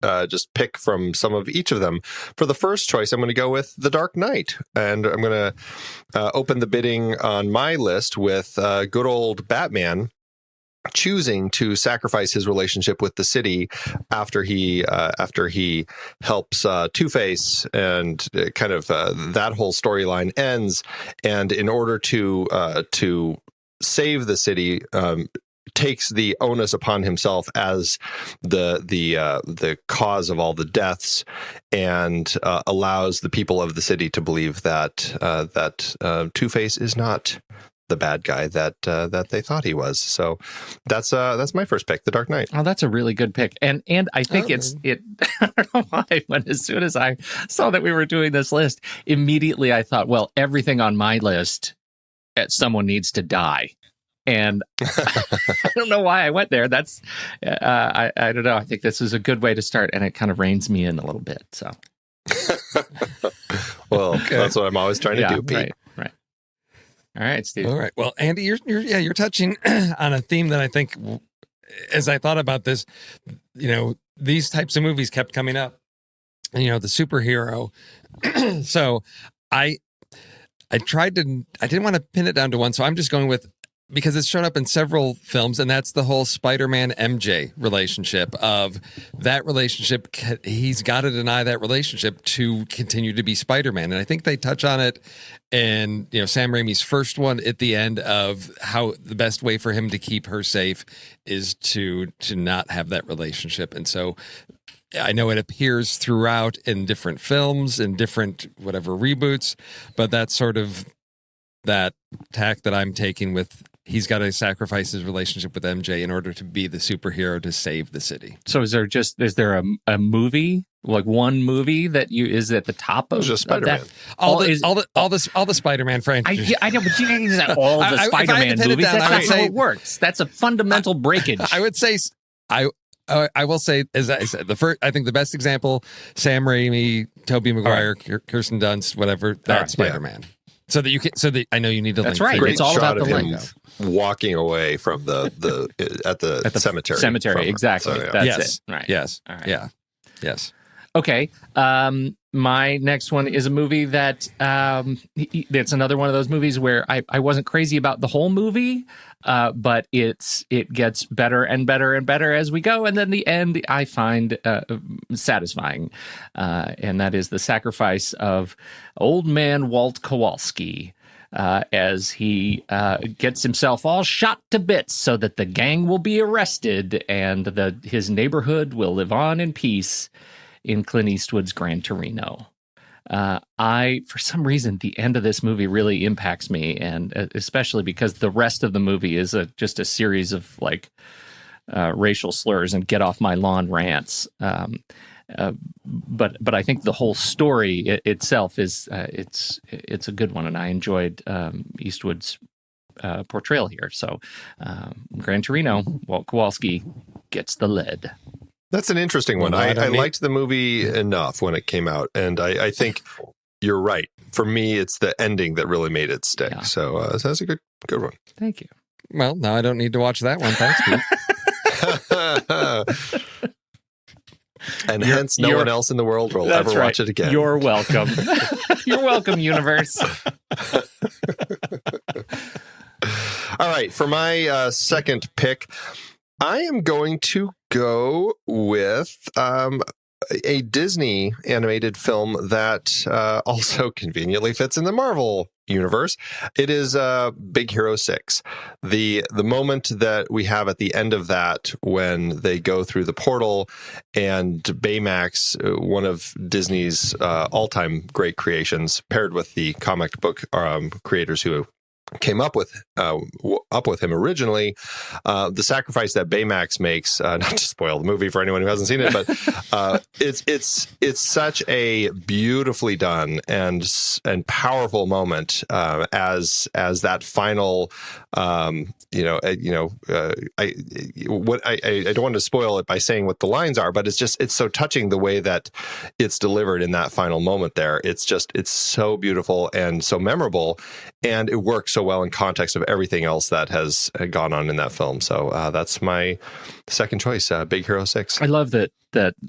C: of just pick from some of each of them. For the first choice, I'm going to go with The Dark Knight. And I'm going to open the bidding on my list with good old Batman choosing to sacrifice his relationship with the city after he helps Two-Face, and kind of that whole storyline ends. And in order to save the city, takes the onus upon himself as the cause of all the deaths, and allows the people of the city to believe that Two-Face is not the bad guy that they thought he was. So that's my first pick, The Dark Knight.
D: Oh, that's a really good pick. And I think it I don't know why, but as soon as I saw that we were doing this list, immediately I thought, well, everything on my list, someone needs to die. And I don't know why I went there. That's I don't know. I think this is a good way to start, and it kind of reins me in a little bit. So
C: well, that's what I'm always trying to do, Pete.
D: Right. All right, Steve.
B: All right. Well, Andy, you're touching on a theme that I think, as I thought about this, these types of movies kept coming up. The superhero. So I didn't want to pin it down to one, so I'm just going with, because it's shown up in several films, and that's the whole Spider-Man MJ relationship. Of that relationship, he's got to deny that relationship to continue to be Spider-Man, and I think they touch on it in Sam Raimi's first one at the end, of how the best way for him to keep her safe is to not have that relationship. And so I know it appears throughout in different films and different whatever reboots, but that's sort of that tack that I'm taking with. He's got to sacrifice his relationship with MJ in order to be the superhero to save the city.
D: So is there a movie, like one movie that is at the top of
C: just Spider-Man?
B: All the Spider-Man franchise.
D: I know, but you can't use that all the Spider-Man movies. That's not how it works. That's a fundamental breakage.
B: I would say I will say, as I said, I think the best example, Sam Raimi, Tobey Maguire, Kirsten Dunst, whatever, that's Spider-Man. Yeah. So that I know you need to.
D: That's
B: link.
D: right.
C: Great
D: it's all
C: shot
D: about
C: of
D: the
C: him
D: link.
C: Walking away from the cemetery.
D: Cemetery, exactly.
C: So, yeah.
D: That's it. Right.
B: Yes.
D: All right.
B: Yeah. Yes.
D: Okay. My next one is a movie that it's another one of those movies where I wasn't crazy about the whole movie, but it gets better and better and better as we go, and then the end I find satisfying, and that is the sacrifice of old man Walt Kowalski. As he gets himself all shot to bits so that the gang will be arrested and his neighborhood will live on in peace in Clint Eastwood's Gran Torino. For some reason, the end of this movie really impacts me, and especially because the rest of the movie is just a series of racial slurs and get off my lawn rants. But I think the whole story itself is it's a good one, and I enjoyed Eastwood's portrayal here. So, Gran Torino, Walt Kowalski gets the lead.
C: That's an interesting one. I liked the movie enough when it came out, and I think you're right. For me, it's the ending that really made it stick. Yeah. So that's a good one.
D: Thank you.
B: Well, now I don't need to watch that one. Thanks, Pete.
C: And hence, no one else in the world will ever watch it again.
D: You're welcome. You're welcome, universe.
C: All right, for my second pick, I am going to go with a Disney animated film that also conveniently fits in the Marvel universe. It is Big Hero 6. The moment that we have at the end of that, when they go through the portal and Baymax, one of Disney's all-time great creations, paired with the comic book creators who came up with him originally, the sacrifice that Baymax makes, not to spoil the movie for anyone who hasn't seen it, but it's such a beautifully done and powerful moment as that final I don't want to spoil it by saying what the lines are, but it's so touching the way that it's delivered in that final moment there. It's so beautiful and so memorable, and it works so well in context of everything else that has gone on in that film. So that's my second choice, Big Hero 6.
D: I love that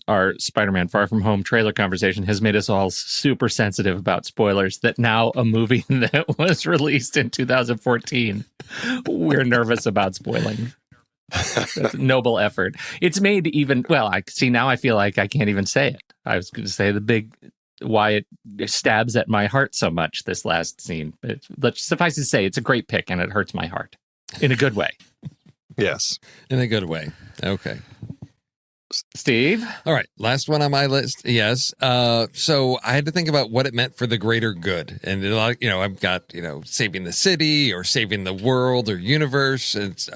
D: our Spider-Man Far From Home trailer conversation has made us all super sensitive about spoilers, that now a movie that was released in 2014, we're nervous about spoiling. That's a noble effort. It's made even, now I feel like I can't even say it. I was going to say why it stabs at my heart so much, this last scene. But let's suffice to say, it's a great pick, and it hurts my heart in a good way.
C: Yes.
B: In a good way. Okay.
D: Steve?
B: All right, last one on my list. Yes. So I had to think about what it meant for the greater good, and a lot, I've got saving the city or saving the world or universe. It's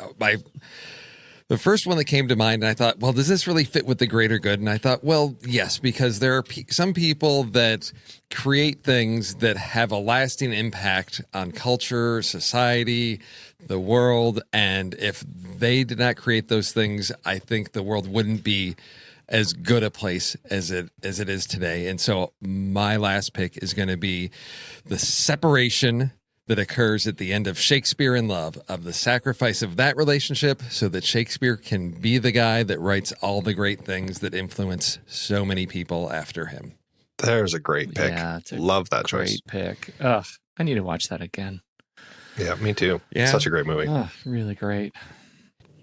B: the first one that came to mind, and I thought, well, does this really fit with the greater good? And I thought, well, yes, because there are some people that create things that have a lasting impact on culture, society, the world. And if they did not create those things, I think the world wouldn't be as good a place as it is today. And so my last pick is going to be the separation that occurs at the end of Shakespeare in Love, of the sacrifice of that relationship so that Shakespeare can be the guy that writes all the great things that influence so many people after him.
C: There's a great pick.
D: Yeah, it's a
C: Love that choice.
D: Great pick. Ugh, I need to watch that again.
C: Yeah, me too.
B: Yeah.
C: Such a great movie.
D: Really great.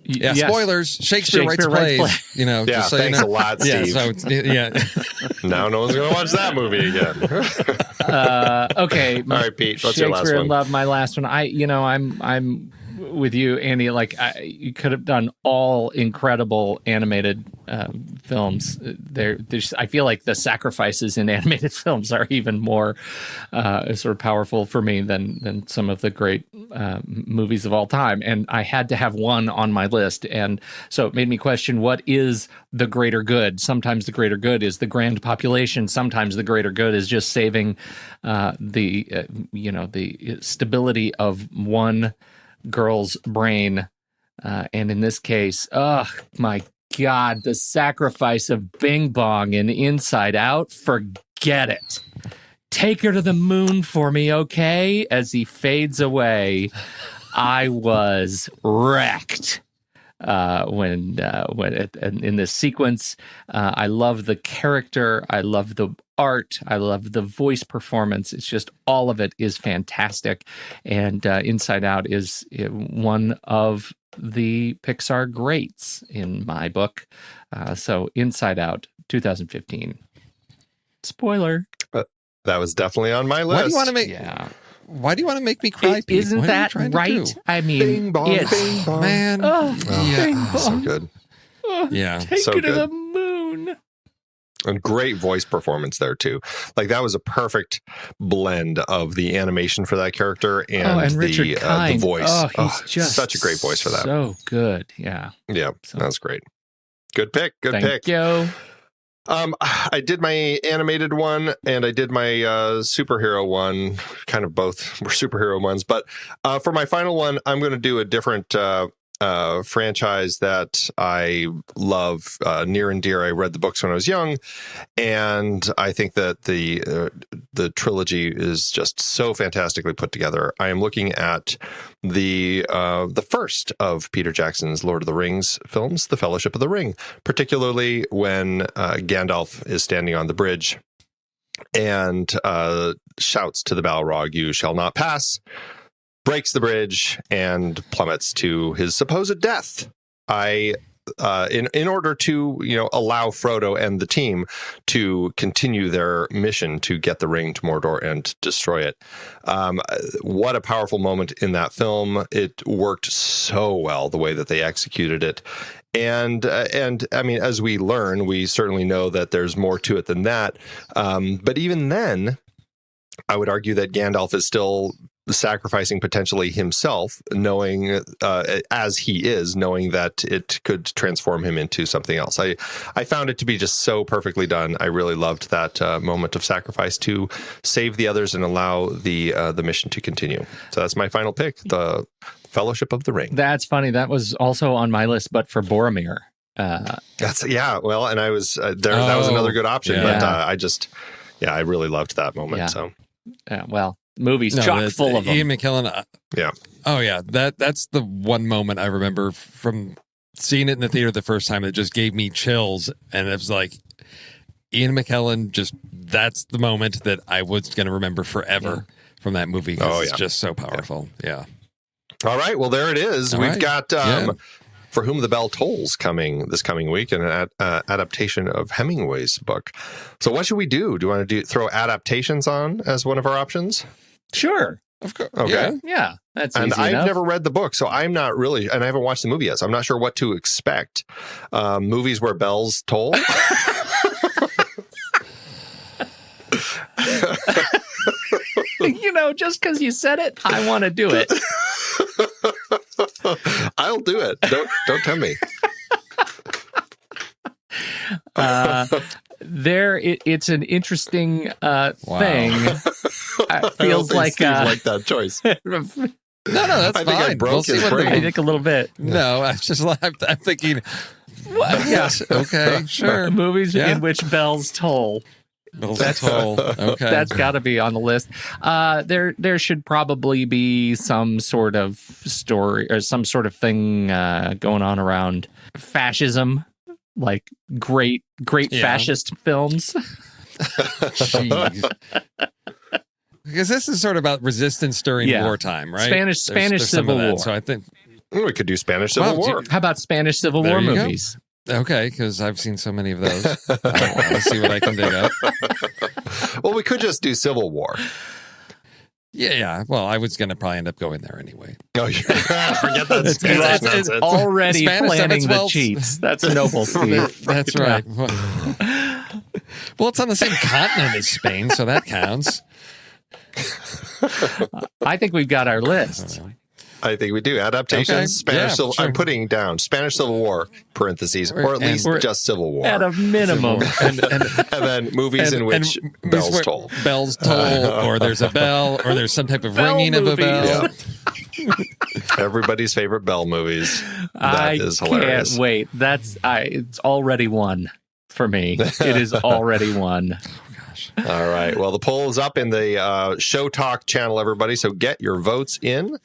B: Yeah,
D: Yes.
B: Spoilers. Shakespeare writes plays.
C: Yeah,
B: just so
C: thanks a lot, Steve.
B: Yeah.
C: Now no one's going to watch that movie again.
D: Okay.
C: All right, Pete. What's your last
D: Shakespeare in
C: one?
D: Love. My last one. I'm with you, Andy. You could have done all incredible animated films. I feel like the sacrifices in animated films are even more sort of powerful for me than some of the great movies of all time. And I had to have one on my list, and so it made me question, what is the greater good? Sometimes the greater good is the grand population. Sometimes the greater good is just saving the stability of one girl's brain, and in this case, oh my God, the sacrifice of Bing Bong in Inside Out. Forget it. Take her to the moon for me, okay? As he fades away, I was wrecked. When in this sequence, I love the character, I love the art, I love the voice performance. It's just, all of it is fantastic, and Inside Out is one of the Pixar greats in my book. So Inside Out, 2015. Spoiler.
C: That was definitely on my list.
B: Why do you want to make?
D: Yeah.
B: Why do you want to make me cry, Pete?
D: Isn't
B: What are you
D: that
B: trying to
D: right?
B: do?
D: I mean,
C: Bing bong,
D: it's
C: bing bong.
B: Man.
D: Bing
C: So
D: Bong.
C: good.
B: Yeah.
D: Take
C: So
D: her to
C: good.
D: the moon.
C: And great voice performance there too. Like, that was a perfect blend of the animation for that character and
D: Richard
C: the
D: Kind.
C: voice.
D: Oh, he's just
C: such a great voice for that.
D: So good. Yeah.
C: Yeah,
D: So-
C: that's great. Good pick. Good
D: Thank
C: pick.
D: you.
C: I did my animated one and I did my superhero one. Kind of both were superhero ones, but for my final one, I'm going to do a different franchise that I love near and dear. I read the books when I was young, and I think that the trilogy is just so fantastically put together. I am looking at the first of Peter Jackson's Lord of the Rings films, The Fellowship of the Ring, particularly when Gandalf is standing on the bridge and shouts to the Balrog, "You shall not pass," breaks the bridge and plummets to his supposed death. In order to allow Frodo and the team to continue their mission to get the ring to Mordor and destroy it. What a powerful moment in that film. It worked so well the way that they executed it. And I mean, as we learn, we certainly know that there's more to it than that. But even then, I would argue that Gandalf is still sacrificing potentially himself, knowing as he is, knowing that it could transform him into something else. I found it to be just so perfectly done. I really loved that moment of sacrifice to save the others and allow the mission to continue. So that's my final pick, The Fellowship of the Ring.
D: That's funny. That was also on my list, but for Boromir.
C: Well, and I was there. That was another good option,
B: yeah.
C: but I really loved that moment.
D: Yeah.
C: So
D: Well, movies chock full of them.
B: Ian McKellen.
C: yeah.
B: Oh yeah, that's the one moment I remember from seeing it in the theater the first time. It just gave me chills, and it was like Ian McKellen. That's the moment that I was going to remember forever from that movie. 'Cause it's just so powerful. Yeah.
C: All right. Well, there it is.
B: All
C: We've
B: right.
C: got For Whom the Bell Tolls coming this coming week, and an adaptation of Hemingway's book. So what should we do? Do you want to throw adaptations on as one of our options?
D: Sure.
B: Of course.
C: Okay.
D: Yeah, that's
C: And
D: easy
C: I've
D: enough.
C: never read the book, so I'm not really, and I haven't watched the movie yet, so I'm not sure what to expect. Movies where bells toll.
D: Just because you said it, I want to do it.
C: I'll do it. Don't tempt me.
D: It's an interesting thing. It feels like
C: Steve liked that choice.
B: No, that's
C: I think I
B: fine.
C: broke his
B: what
C: brain.
D: I think a little bit.
B: No, I'm thinking. What? Yes. Okay. Sure.
D: Movies
B: Yeah.
D: in which bells toll.
B: That's whole. Okay.
D: That's got to be on the list. There should probably be some sort of story or some sort of thing going on around fascism, like great fascist films.
B: Jeez. Because this is sort of about resistance during wartime, right?
D: Spanish
B: some
D: Civil
B: of that,
D: War.
B: So I think.
C: We could do Spanish Civil War.
D: How about Spanish Civil
B: There
D: War
B: you go.
D: movies?
B: Okay, because I've seen so many of those. Let's see what I can dig up.
C: Well, we could just do Civil War.
B: Yeah. Well, I was going to probably end up going there anyway.
C: Oh, forget that Spanish
D: It's
C: nonsense.
D: already
B: Spanish
D: planning
B: stuff,
D: the
B: well,
D: cheats. That's noble, Steve.
B: That's right. Well, it's on the same continent as Spain, so that counts.
D: I think we've got our list.
C: I think we do. Adaptations,
B: Okay.
C: Spanish
B: Yeah,
C: Civil
B: sure.
C: I'm putting down Spanish Civil War, parentheses, or at least
D: Or-
C: just Civil War.
D: At a minimum.
B: And
C: then movies in which bells
B: where
C: toll.
B: Bells toll, or there's a bell, or there's some type of
D: Bell
B: ringing of a bell.
C: Yeah. Everybody's favorite Bell movies. That is hilarious.
D: Can't wait. It's already won for me. It is already won.
C: All right. Well, the poll is up in the Show Talk channel, everybody. So get your votes in,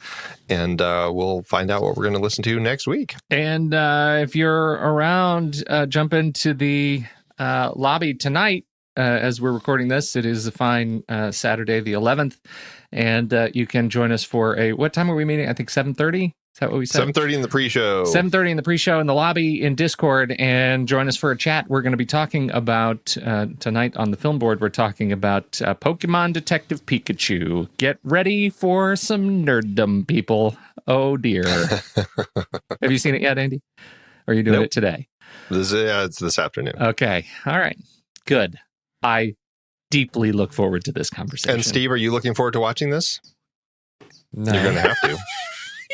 C: and we'll find out what we're going to listen to next week.
D: And if you're around, jump into the lobby tonight as we're recording this. It is a fine Saturday, the 11th, and you can join us for what time are we meeting? I think 7:30. Is that what we said?
C: 7:30 in the pre-show.
D: 7:30 in the pre-show in the lobby in Discord, and join us for a chat. We're going to be talking about tonight on the film board. We're talking about Pokemon Detective Pikachu. Get ready for some nerddom, people. Oh dear. Have you seen it yet, Andy? Or are you doing
C: Nope.
D: it today?
C: It's this afternoon.
D: Okay. All right. Good. I deeply look forward to this conversation.
C: And Steve, are you looking forward to watching this?
B: No.
C: You're going to have to.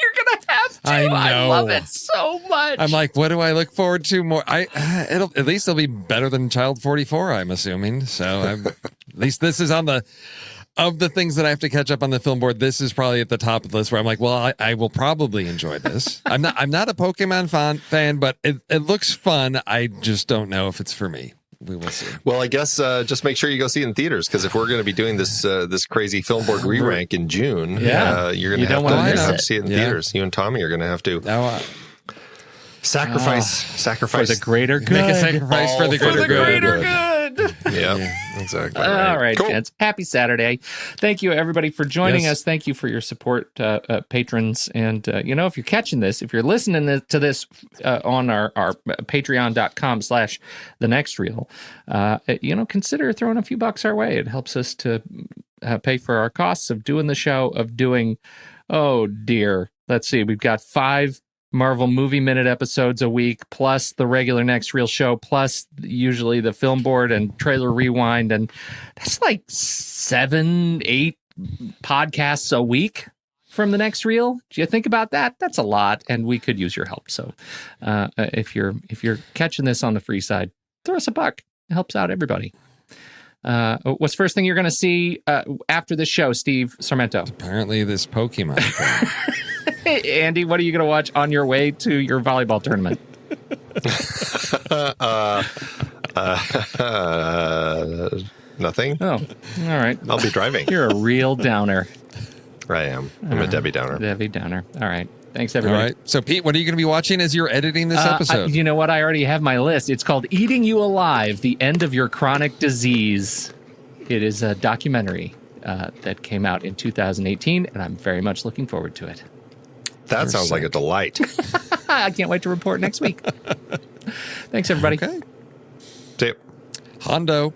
D: You're gonna have to.
B: I know.
D: love it so much.
B: I'm like, what do I look forward to more? At least it'll be better than Child 44, I'm assuming. So at least this is of the things that I have to catch up on the film board. This is probably at the top of the list where I'm like, well, I will probably enjoy this. I'm not a Pokemon fan, but it looks fun. I just don't know if it's for me. We will see.
C: Well, I guess just make sure you go see it in theaters, because if we're going to be doing this crazy film board re-rank in June,
D: Yeah.
C: you're going
D: You
C: to
D: don't
C: have
D: wanna
C: to
D: miss
C: have
D: it.
C: to see it in
B: Yeah.
C: theaters. You and Tommy are going to have to
B: Now,
C: sacrifice
D: for the greater good.
B: make a sacrifice for the
C: All
B: greater good.
D: greater good.
C: Yeah, exactly.
D: All right,
C: Cool.
D: gents. Happy Saturday. Thank you, everybody, for joining
B: Yes.
D: us. Thank you for your support, patrons. And, if you're catching this, if you're listening to this on our patreon.com/thenextreel, consider throwing a few bucks our way. It helps us to pay for our costs of doing the show, oh, dear. Let's see. We've got 5 Marvel Movie Minute episodes a week, plus the regular Next Reel show, plus usually the film board and trailer rewind. And that's like 7-8 podcasts a week from the Next Reel. Do you think about that? That's a lot, and we could use your help. So if you're catching this on the free side, throw us a buck. It helps out everybody. What's the first thing you're going to see after this show, Steve Sarmento?
B: Apparently, this Pokemon thing.
D: Andy, what are you going to watch on your way to your volleyball tournament?
C: Nothing.
D: Oh, all right.
C: I'll be driving.
D: You're a real downer.
C: I am. I'm a Debbie Downer.
D: Debbie Downer. All right. Thanks,
B: All
D: everybody.
B: right. So, Pete, what are you going to be watching as you're editing this episode?
D: You know what? I already have my list. It's called Eating You Alive, The End of Your Chronic Disease. It is a documentary that came out in 2018, and I'm very much looking forward to it.
C: That sounds like a delight.
D: I can't wait to report next week. Thanks, everybody.
B: Okay.
C: See ya.
B: Hondo.